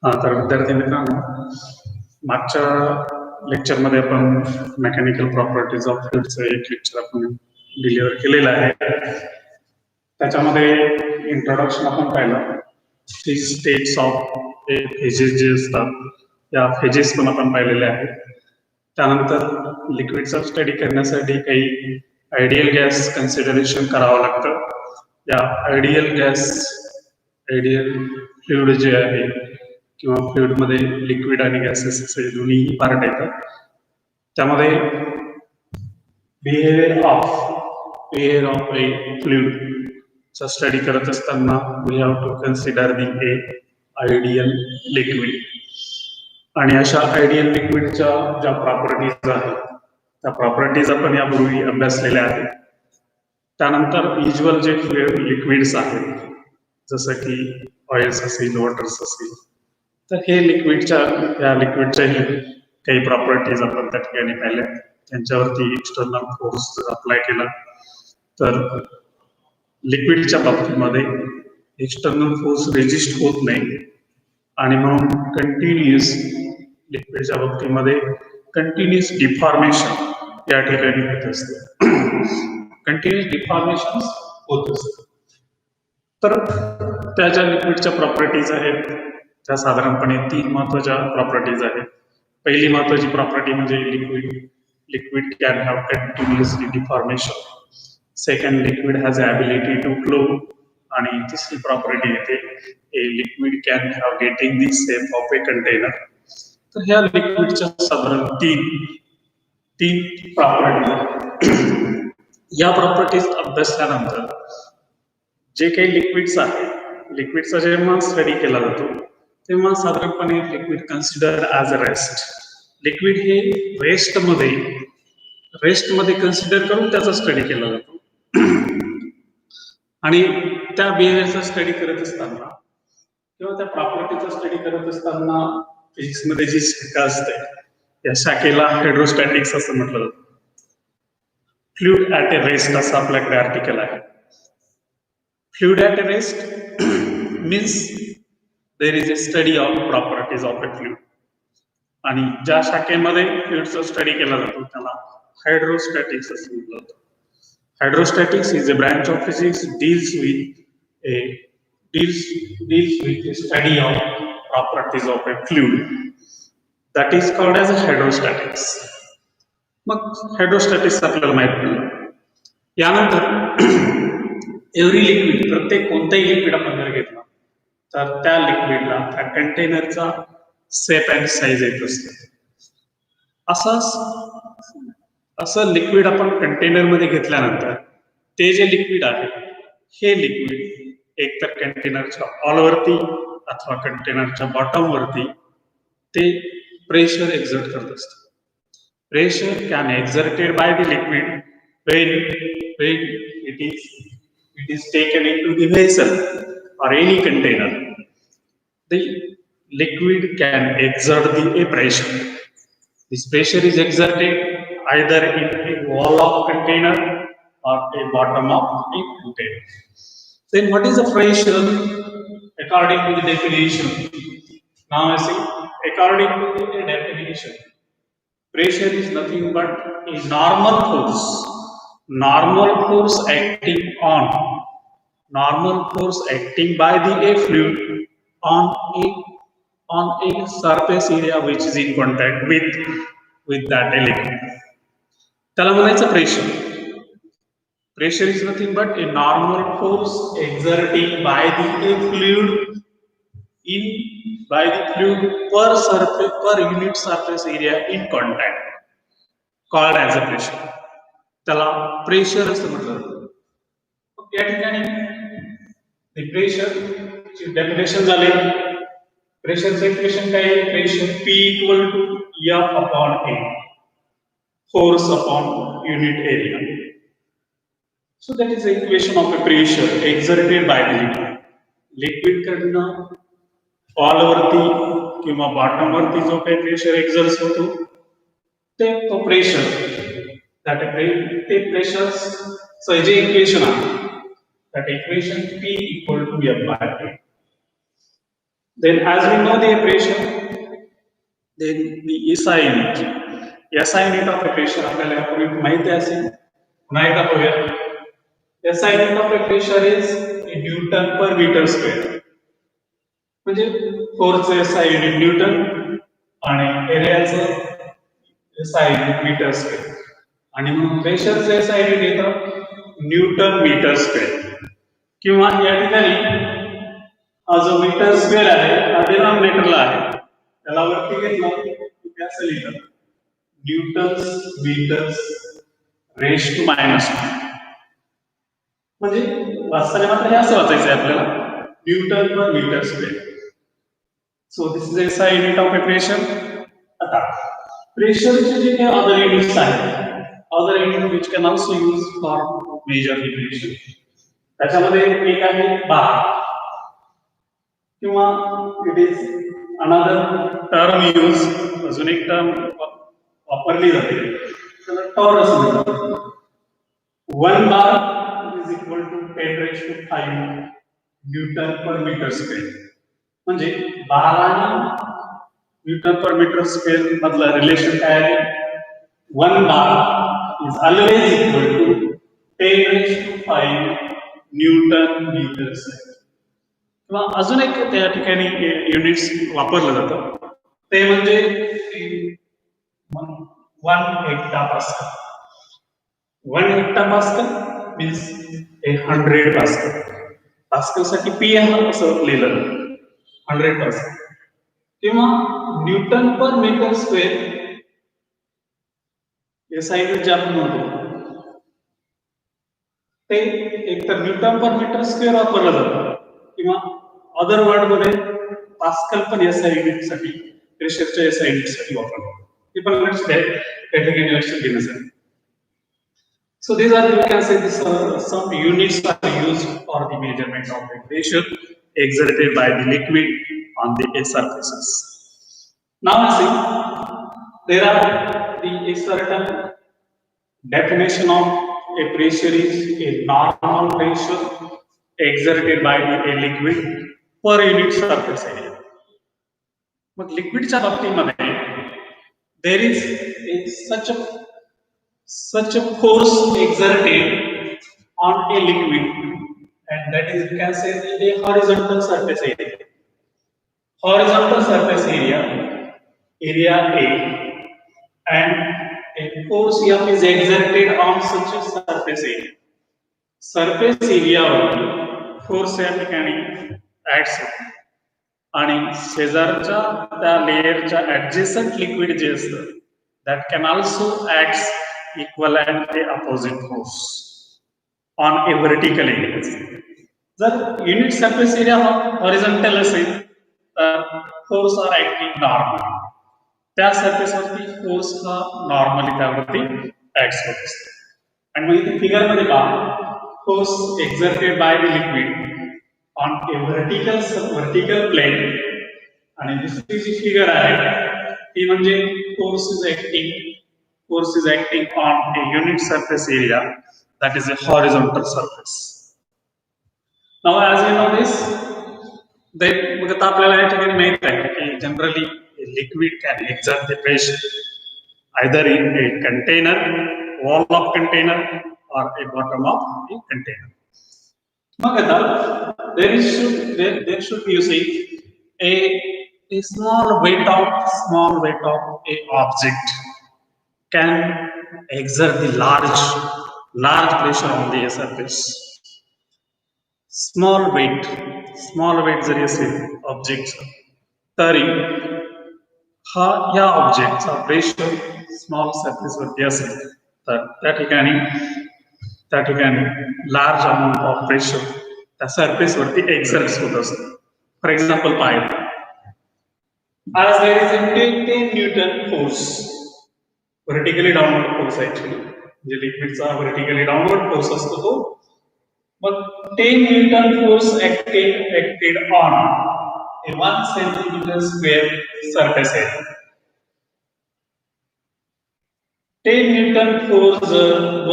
तर विद्यार्थी मित्रांनो, मागच्या लेक्चरमध्ये आपण मेकॅनिकल प्रॉपर्टीज ऑफ फ्लुइडचं एक लेक्चर आपण डिलिव्हर केलेलं आहे. त्याच्यामध्ये इंट्रोडक्शन आपण पाहिलं, 3 स्टेट्स ऑफ फेजेस जे असतात या फेजेस पण आपण पाहिलेले आहेत. त्यानंतर लिक्विडचा स्टडी करण्यासाठी काही आयडियल गॅस कन्सिडरेशन करावं लागतं. या आयडियल फ्लुइड जे आहे किंवा फ्लुइडमध्ये लिक्विड आणि गॅसेस असे दोन्ही पार्ट येतात. त्यामध्ये बिहेवियर ऑफ ए फ्लुइड चा स्टडी करत असताना we have to consider the a ideal liquid. आणि अशा आयडियल लिक्विडच्या ज्या प्रॉपर्टीज आहेत त्या प्रॉपर्टीज आपण यापूर्वी अभ्यासलेल्या आहेत. त्यानंतर युज्युअल जे लिक्विड्स आहेत जसं की ऑइल्स असेल, वॉटर्स असेल, तर हे लिक्विडच्या काही प्रॉपर्टीज आपण त्या ठिकाणी पाहिल्या. त्यांच्यावरती एक्सटर्नल फोर्स जर अप्लाय केला तर लिक्विडच्या बाबतीमध्ये एक्सटर्नल फोर्स रेजिस्ट होत नाही आणि म्हणून कंटिन्युअस लिक्विडच्या बाबतीमध्ये कंटिन्युअस डिफॉर्मेशन या ठिकाणी होत असते. कंटिन्युअस डिफॉर्मेशन होत असते. तर त्या ज्या लिक्विडच्या प्रॉपर्टीज आहेत त्या साधारणपणे 3 महत्वाच्या प्रॉपर्टीज आहेत. पहिली महत्वाची प्रॉपर्टी म्हणजे liquid can have continuously deformation. Second, liquid has ability to flow. आणि तिसरी प्रॉपर्टी येते a liquid can have getting the shape of a container. तर ह्या लिक्विडच्या साधारण तीन प्रॉपर्टीज. या प्रॉपर्टीज अभ्यासल्यानंतर जे काही लिक्विड्स आहेत, लिक्विडचा जेव्हा स्टडी केला जातो तेव्हा साधारणपणे liquid consider as a rest. Liquid हे रेस्टमध्ये कन्सिडर करून त्याचा स्टडी केला जातो. आणि त्या बिहेवियरचा स्टडी करत असताना किंवा त्या प्रॉपर्टीचा स्टडी करत असताना फिजिक्समध्ये जी शाखा असते या शाखेला हायड्रोस्टॅटिक्स असं म्हटलं जातं. फ्लुइड ॲट ए रेस्ट असं आपल्याकडे आर्टिकल आहे. Fluid at a rest means there is a study of properties of a fluid. आणि ज्या शाखेमध्ये फ्लुइडचा स्टडी केला जातो त्याला हायड्रोस्टॅटिक्स असं म्हटलं जातं. Hydrostatics is a branch of physics deals with a study of properties of a fluid. That is called as a hydrostatics. मग hydrostatics आपल्याला माहित पडलं. यानंतर एव्हरी लिक्विड, प्रत्येक कोणताही लिक्विड आपण जर घेतला तर त्या लिक्विडला त्या कंटेनरचा शेप अँड साईज येत असते. असं लिक्विड आपण कंटेनरमध्ये घेतल्यानंतर ते जे लिक्विड आहे हे लिक्विड एकतर कंटेनरच्या ऑलवरती अथवा कंटेनरच्या बॉटमवरती ते प्रेशर एक्झर्ट करत असतं. Pressure can exerted by the liquid when it is taken into the vessel or any container. The liquid can exert a pressure. This pressure is exerted either in a wall of container or a bottom of a container. Then what is the pressure according to the definition? Now I see, according to the definition, pressure is nothing but a normal force acting by a fluid on a surface area which is in contact with that liquid. त्याला म्हणायचं pressure. Pressure is nothing but a normal force exerting by the fluid per unit surface area in contact, called as a pressure. त्याला pressure असं म्हटलं जातं. या ठिकाणी pressure definition झाले. प्रेशरचं equation काय आहे? Pressure P equal to F upon A, force upon unit area. So that is the equation of a pressure exerted by the liquid. Liquid कडनं वॉलवरती किंवा बॉटमवरती जो काही प्रेशर एक्झर्ट होतो तो प्रेशर, ते प्रेशरचं जे इक्वेशन आहे that equation P equal to F by A. Then as we know the pressure, then the SI unit. SI unit of a pressure आपल्याला यापूर्वी माहिती असेल. पुन्हा एकदा पाहूया. SI unit of a pressure is Newton per meter square. म्हणजे फोर्सचं SI unit Newton आणि एरियाचं SI unit metre square आणि मग प्रेशरचं SI युनिट येतं न्यूटन मीटर स्क्वेअर किंवा या ठिकाणी हा जो मीटर स्क्वेअर आहे हा डिनॉमिनेटरला आहे त्याला वरती घेतला की असं लिहिलं newtons metres raise to minus म्हणजे वाचताना मात्र हे असं वाचायचं आहे आपल्याला newton per metre square. So this is SI unit of a pressure. आता प्रेशरचे जे काही other units आहेत, other unit which can also use for measure the pressure. त्याच्यामध्ये एक आहे बार किंवा it is another term used अजून एक टर्म वापरली जाते त्याला टॉरस म्हणतात. 1 bar is equal to 10 raised to 5 newton per metre square. म्हणजे 12 न्यूटन पर मीटर स्क्वेअर मधलं रिलेशन काय आहे 1 bar is always equal to 10 raised to 5 newton metre square. किंवा अजून एक त्या ठिकाणी युनिट्स वापरलं जातं ते म्हणजे 1 हेक्टापास्कल. 1 हेक्टापास्कल मीन्स 100 पास्कल. पास्कल साठी पी असं लिहिलं 100 पास्कल किंवा Newton per metre square SI unit जे आपण म्हणतो ते एकतर न्यूटन पर मीटर स्क्वेअर वापरलं जातं किंवा अदर वर्ड मध्ये पास्कल पण SI युनिट साठी प्रेशरच्या SI युनिट साठी वापरलं जातं. ते पण लक्षात द्या त्या ठिकाणी लक्षात घेण्यासाठी. So these are, you can say this some units are used for the measurement of the pressure exerted by the liquid on the surfaces. Now see, there are the certain definition of a pressure is a normal pressure exerted by a liquid per unit surface area. But liquid च्या बाबतीमध्ये there is such a force exerted on a liquid and that is you can say a horizontal surface area. Horizontal surface area A and a force F is exerted on such a surface area. Surface area force या ठिकाणी act होते आणि शेजारच्या त्या लेयरच्या adjacent liquid जे असतं that can also act equivalent a opposite force on a vertical area. जर युनिट सरफेस एरिया हॉरिझॉन्टल असेल तर फोर्स आर ऍक्टिंग नॉर्मली त्या सरफेसवरती फोर्स हा नॉर्मली त्यावरती ऍक्ट होत असतो. आणि मग इथे फिगर मध्ये पहा force exerted by the liquid on a vertical plane आणि दुसरी जी फिगर आहे ती म्हणजे force is acting on a unit surface area that is a horizontal surface. Now as we know this, then मग आपल्याला या ठिकाणी माहित आहे की generally liquid can exert the pressure either in a container, wall of container or a bottom of a container. मग आता there should be you see a small weight of a object can exert the large pressure on the surface. Small weight जरी असेल object तरी हा या ऑब्जेक्टचा pressure small surface वरती असेल तर त्या ठिकाणी लार्ज अमाउंट ऑफ प्रेशर त्या सरफेस वरती एक्झर्ट होत असतं. फॉर एक्झाम्पल पाहिजे as there is a 10 Newton force, vertically downward force actually, म्हणजे लिक्विडचा vertically downward force असतो तो, but 10 Newton force acted on a 1 centimeter square surface area. 10 Newton force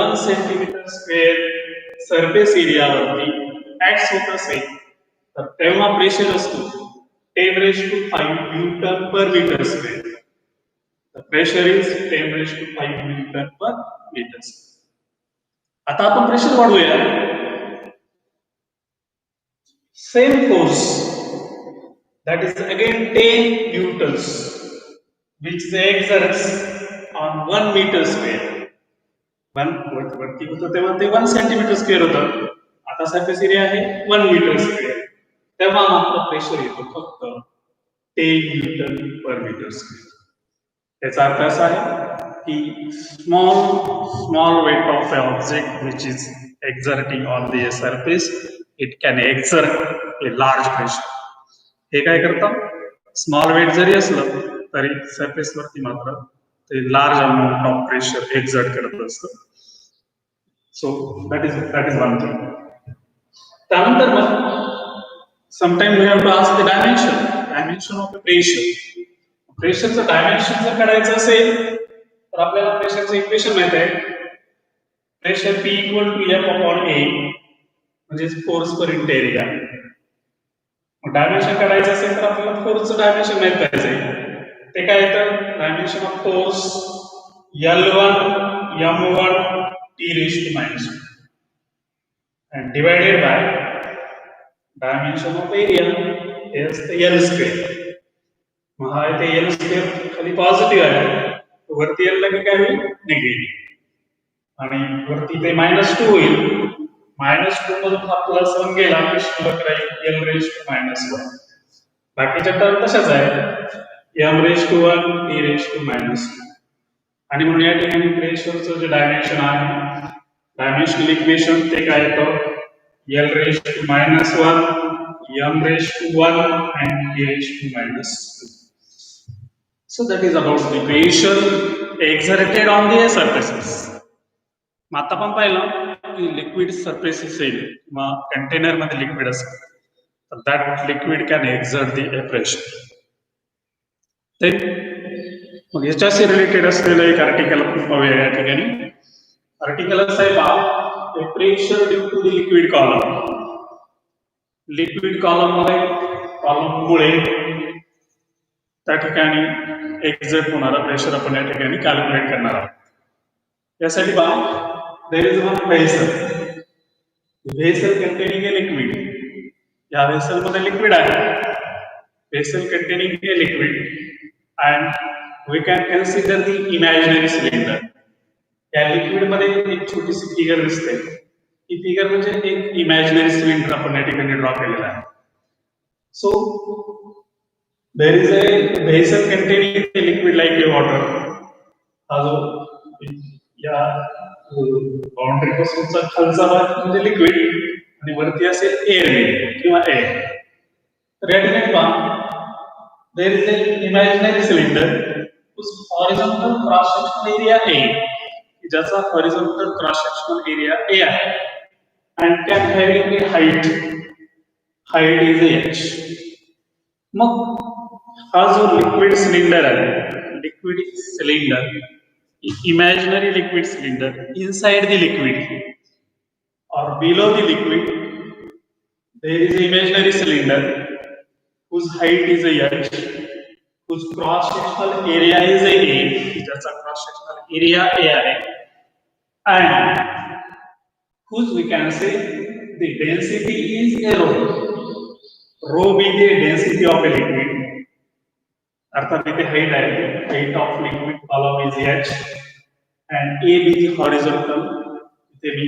1 centimeter square surface area वरती act होत असेल तर तेव्हा pressure असतो 10 raised to 5 Newton per meter square. The pressure is 10 raised to 5 Newton per meter square. आता आपण pressure वाढवूया. Same force, that is again 10 newtons, which they exerts on 1 meter square. वरती होतं तेव्हा ते 1 सेंटीमीटर स्क्वेअर होतं. आता सरफेस एरिया आहे 1 मीटर स्क्वेअर. तेव्हा मात्र प्रेशर येतो फक्त 10 न्यूटन पर मीटर स्क्वेअर. याचा अर्थ असा आहे की small weight of a object which is exerting on the surface, it can exert a large pressure. हे काय करतं, स्मॉल वेट जरी असलं तरी सरफेस वरती मात्र ते large amount of pressure exert करत असतं. So that is one thing. त्यानंतर मग sometime we have to ask the dimension of the pressure. प्रेशरचं डायमेन्शन जर करायचं असेल तर आपल्याला प्रेशरचं इक्वेशन माहित आहे. Pressure P equal to F upon A म्हणजे force per unit area. Dimension काढायचं असेल तर आपल्याला फोर्सचं डायमेन्शन माहित पाहिजे. ते काय येतं, dimension of force L1 M1 T raised to minus 1 and divided by dimension of area is L square. मग हा इथे L square खाली पॉझिटिव्ह आहे, वरती L लगे काय होईल निगेटिव्ह, आणि वरती ते -2 होईल. -2 मधून हा +1 गेला की शिल्लक राहील L raised to -1. बाकीच्या टर्म तशाच आहे, M raised to 1 T raised to -1. आणि म्हणून या ठिकाणी प्रेशरचं जे डायमेन्शन आहे, डायमेन्शनल इक्वेशन ते काय येतं, L raised to -1, M raised to 1 and T raised to -2. So that is about the pressure exerted on the surfaces. मग आता आपण पाहिलं की लिक्विड सरफेसेस येईल किंवा कंटेनर मध्ये लिक्विड असेल तर that liquid can exert the pressure. मग याच्याशी रिलेटेड असलेलं एक आर्टिकल आपण पाहूया या ठिकाणी. आर्टिकल असं आहे पहा, pressure due to the liquid column. Liquid कॉलममुळे त्या ठिकाणी एक्झर्ट होणारा प्रेशर आपण या ठिकाणी कॅल्क्युलेट करणार आहोत. यासाठी पहा, there is one vessel containing a liquid. या व्हेसल मध्ये लिक्विड आहे, vessel containing a liquid, and we can consider the imaginary cylinder. या लिक्विड मध्ये एक छोटीशी फिगर दिसते, ही फिगर म्हणजे एक इमॅजिनरी सिलेंडर आपण या ठिकाणी ड्रॉ केलेला आहे. So there is a vessel containing a liquid like a water. हा जो या बाउंड्री पासूनचा खालचा भाग म्हणजे लिक्विड आणि वरती असेल एअर किंवा एअर. तर या ठिकाणी पहा, there is an imaginary cylinder whose horizontal cross sectional area A, ज्याचा horizontal cross sectional area A आहे, and can having a height is h. मग हा जो लिक्विड सिलेंडर आहे, liquid cylinder, imaginary liquid cylinder, inside the liquid or below the liquid there is an imaginary cylinder whose height is a h, whose cross sectional area is a ज्याचा cross sectional area a आहे, and whose we can say the density is a rho being the density of a liquid. अर्थात इथे height आहे, height of liquid column is h and a being the horizontal. इथे मी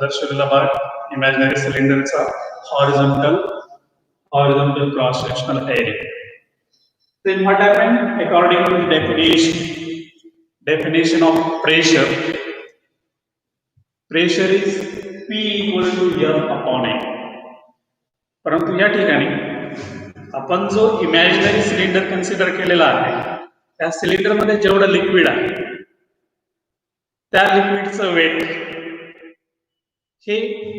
दर्शवलेला भाग imaginary सिलेंडरचा horizontal cross sectional area. Then what happened according to the definition of pressure is P equal to F upon A. परंतु या ठिकाणी आपण जो imaginary cylinder consider केलेला आहे, त्या सिलेंडर मध्ये जेवढं लिक्विड आहे त्या लिक्विडचं वेट हे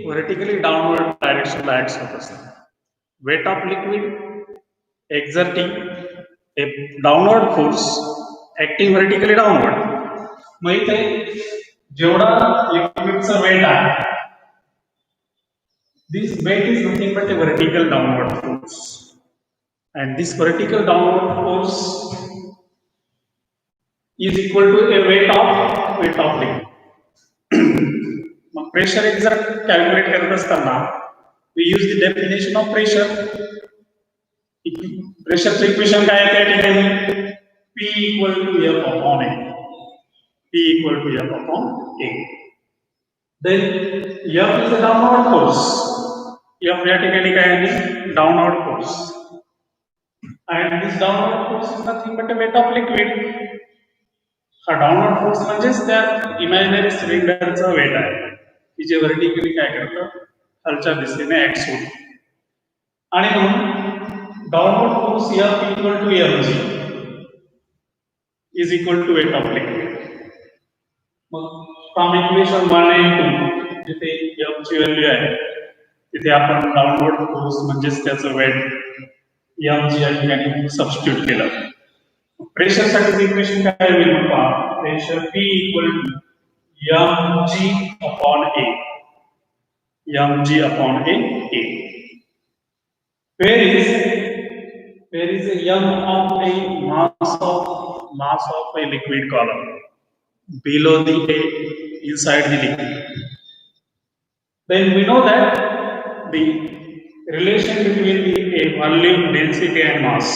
व्हर्टिकली डाउनवर्ड डायरेक्शनला ऍक्ट होत असतं. Weight of liquid exerting a downward force acting vertically downward. मग इथे जेवढा लिक्विडचा वेट आहे, this weight is nothing but a vertical downward force, and this vertical downward force is equal to a weight of liquid. मग pressure exert calculate करत असताना we use the definition of pressure. प्रेशरचं equation काय आहे त्या ठिकाणी P equal to F upon A. P equal to F upon A. Then F is a downward force. F या ठिकाणी काय आहे downward force. And this downward force is nothing but a weight of liquid. हा downward force म्हणजेच त्या imaginary सिलेंडरचा weight आहे की जे व्हर्टिकली काय करतं खालच्या दिशेने ऍक्ट होतं. आणि म्हणून downward force F equal to mg is equal to weight of liquid. मग फ्रॉम इक्वेशन 1 and 2 जिथे F ची व्हॅल्यू आहे तिथे आपण डाउनवर्ड फोर्स म्हणजेच त्याचं वेट mg या ठिकाणी सबस्टिट्यूट केलं. प्रेशर साठी इक्वेशन काय होईल पहा pressure P equal to mg upon A. mg upon A. Where is a m of a mass of a liquid column below the A, inside the liquid. Then we know that the relation between the A volume, density and mass.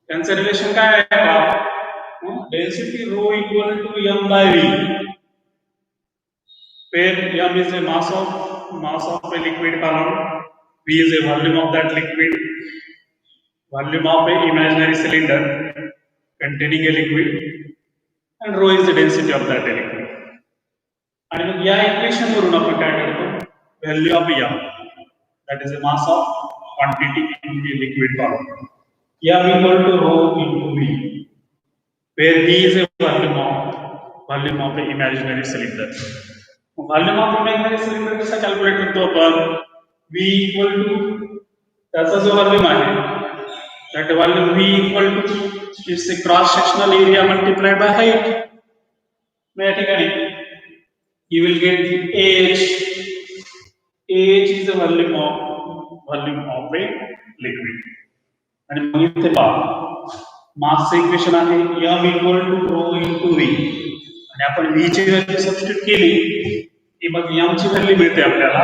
त्यांचं relation काय आहे पहा density rho equal to m by v, where m is a mass of a liquid column, v is a volume of that liquid, volume of a imaginary cylinder containing a liquid, and rho is the density of that liquid. आणि मग या equation वरून आपण काय करतो value of m, that is a mass of quantity in the liquid column, m equal to rho into v, where v is a volume of an imaginary cylinder. Volume of imaginary cylinder कसा calculate करतो आपण v equal to त्याचा जो volume आहे that volume v equal to is the cross sectional area multiplied by height. मग या ठिकाणी you will get the AH is the volume of a liquid. आणि मग इथे पहा मासचं इक्वेशन आहे m equal to rho into v, आणि आपण v ची व्हॅल्यू सबस्टिट्यूट केली की मग m ची व्हॅल्यू मिळते आपल्याला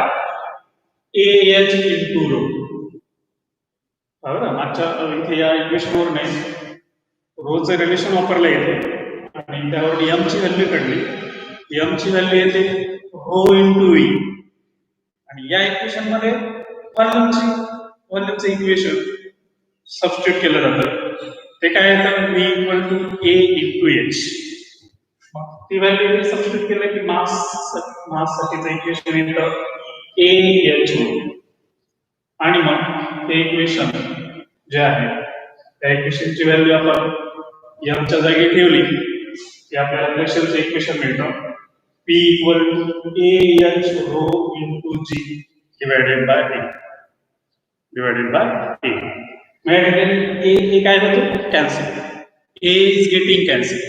AH into rho. बरोबर मागच्या इथे या इक्वेशन वर नाही रोचं रिलेशन वापरलं येते आणि त्यावर m ची व्हॅल्यू काढली, m ची व्हॅल्यू येते rho into v, आणि या इक्वेशन मध्ये व्हॉल्यूमचं इक्वेशन सबस्टिट्यूट केलं जातं ते काय येतं v equal to A into h. मग ती व्हॅल्यू सबस्टिट्यूट केलं की मास साठीचं इक्वेशन येतं AH, आणि मग ते इक्वेशन जे आहे त्या इक्वेशनची व्हॅल्यू आपण m च्या जागी ठेवली की आपल्याला प्रेशरचं इक्वेशन मिळतं P equal to AH rho into g divided by A. A काय होतं cancel, A is getting cancel.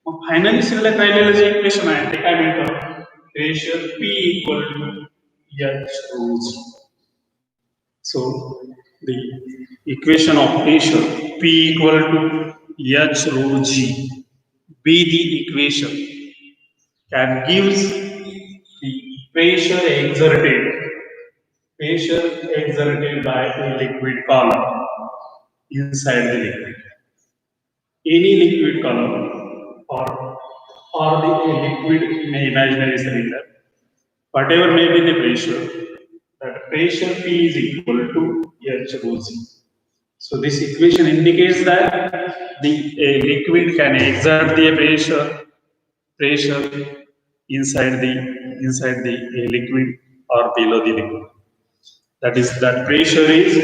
मग फायनली शिल्लक राहिलेलं जे इक्वेशन आहे ते काय मिळतं pressure P equal to H rho g. So the equation of pressure P equal to H rho g be the equation that gives the pressure exerted by a liquid column inside the liquid. Any liquid column or the liquid in an imaginary cylinder, whatever may be the pressure, that pressure P is equal to H rho g. So this equation indicates that the liquid can exert the pressure inside the liquid or below the liquid. That pressure is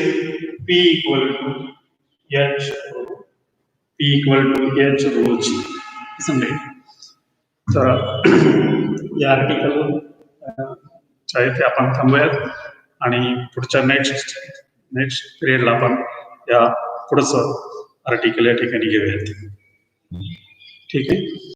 P equal to H rho g. समजेल. तर या article इथे आपण थांबूयात आणि पुढच्या next पिरियडला आपण या पुढचं आर्टिकल या ठिकाणी घेऊयात. ठीक आहे.